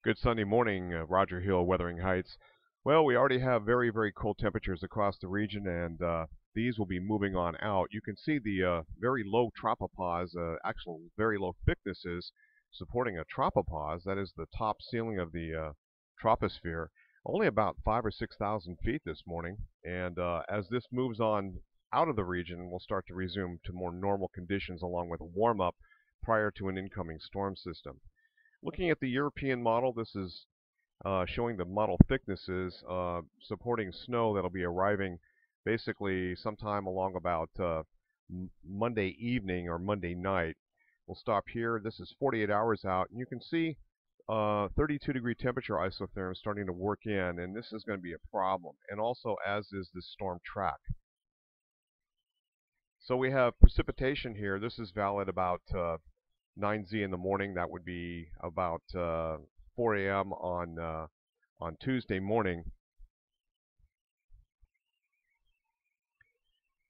Good Sunday morning, Roger Hill, Wuthering Heights. Well, we already have very, very cold temperatures across the region, and these will be moving on out. You can see the very low tropopause, actual very low thicknesses supporting a tropopause. That is the top ceiling of the troposphere, only about 5 or 6 thousand feet this morning. And as this moves on out of the region, we'll start to resume to more normal conditions along with a warm-up prior to an incoming storm system. Looking at the European model, this is showing the model thicknesses supporting snow that'll be arriving basically sometime along about Monday evening or Monday night. We'll stop here. This is 48 hours out, and you can see 32-degree temperature isotherm starting to work in, and this is going to be a problem, and also as is this storm track. So we have precipitation here. This is valid about 9Z in the morning. That would be about 4 a.m. on Tuesday morning.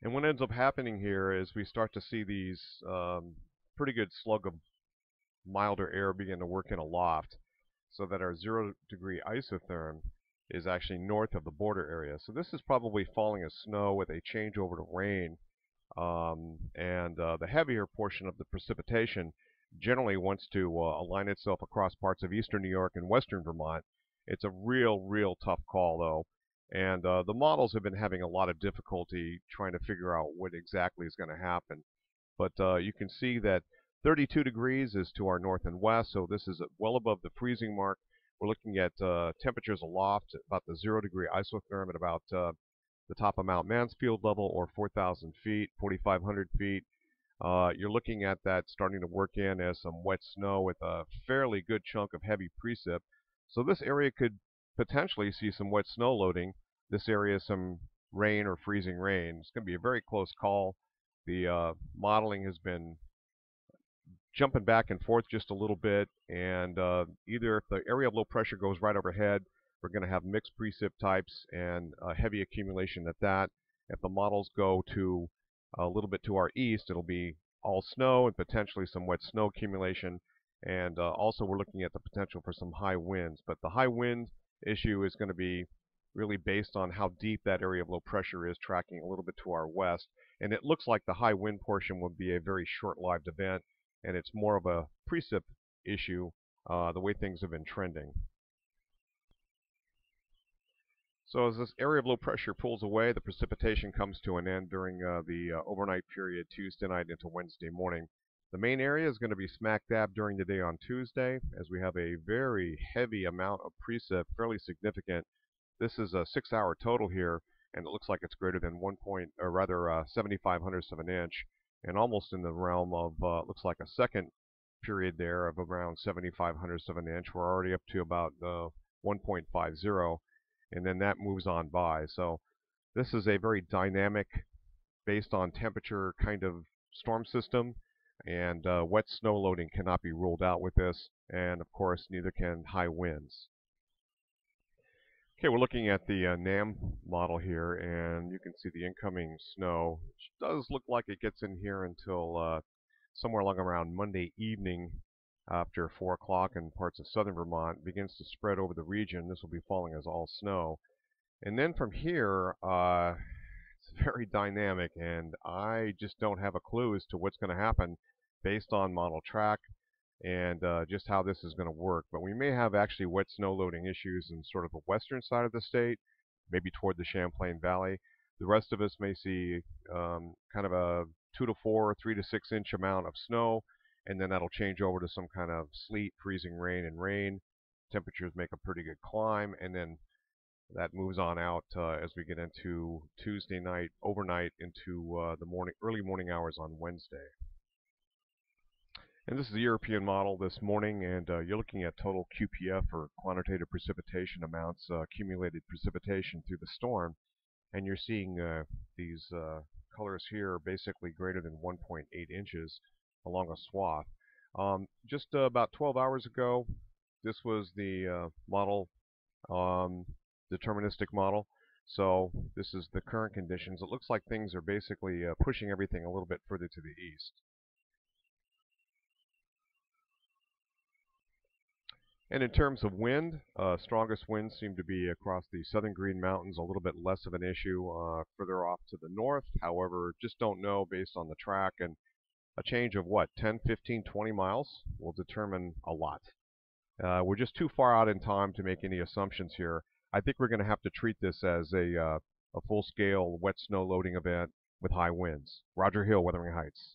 And what ends up happening here is we start to see these pretty good slug of milder air begin to work in aloft, so that our 0-degree isotherm is actually north of the border area. So this is probably falling as snow with a changeover to rain. And the heavier portion of the precipitation generally wants to align itself across parts of eastern New York and western Vermont. It's a real tough call, though. And the models have been having a lot of difficulty trying to figure out what exactly is going to happen. But you can see that 32 degrees is to our north and west, so this is well above the freezing mark. We're looking at temperatures aloft, about the 0-degree isotherm at about the top of Mount Mansfield level, or 4,000 feet, 4,500 feet. You're looking at that starting to work in as some wet snow with a fairly good chunk of heavy precip. So this area could potentially see some wet snow loading. This area some rain or freezing rain. It's going to be a very close call. The modeling has been jumping back and forth just a little bit, and either if the area of low pressure goes right overhead, we're going to have mixed precip types and heavy accumulation at that. If the models go to a little bit to our east, it'll be all snow and potentially some wet snow accumulation. And also we're looking at the potential for some high winds. But the high wind issue is going to be really based on how deep that area of low pressure is, tracking a little bit to our west. And it looks like the high wind portion will be a very short-lived event, and it's more of a precip issue the way things have been trending. So as this area of low pressure pulls away, the precipitation comes to an end during the overnight period, Tuesday night into Wednesday morning. The main area is going to be smack dab during the day on Tuesday, as we have a very heavy amount of precip, fairly significant. This is a 6-hour total here, and it looks like it's greater than 7/500ths of an inch, and almost in the realm of looks like a second period there of around 7/500ths of an inch. We're already up to about 1.50. And then that moves on by. So this is a very dynamic, based on temperature kind of storm system, and wet snow loading cannot be ruled out with this, and of course neither can high winds. Okay, we're looking at the NAM model here, and you can see the incoming snow, which does look like it gets in here until somewhere along around Monday evening after 4 o'clock in parts of southern Vermont, begins to spread over the region. This will be falling as all snow. And then from here, it's very dynamic, and I just don't have a clue as to what's going to happen based on model track and just how this is going to work. But we may have actually wet snow loading issues in sort of the western side of the state, maybe toward the Champlain Valley. The rest of us may see kind of a 2 to 4, 3 to 6 inch amount of snow, and then that'll change over to some kind of sleet, freezing rain, and rain. Temperatures make a pretty good climb, and then that moves on out as we get into Tuesday night, overnight, into the early morning hours on Wednesday. And this is the European model this morning, and you're looking at total QPF, or quantitative precipitation amounts, accumulated precipitation through the storm, and you're seeing these colors here basically greater than 1.8 inches along a swath. Just about 12 hours ago, this was the model, deterministic model. So this is the current conditions. It looks like things are basically pushing everything a little bit further to the east. And in terms of wind, strongest winds seem to be across the southern Green Mountains, a little bit less of an issue further off to the north. However, just don't know based on the track, and a change of what, 10, 15, 20 miles will determine a lot. We're just too far out in time to make any assumptions here. I think we're going to have to treat this as a full-scale wet snow loading event with high winds. Roger Hill, Wuthering Heights.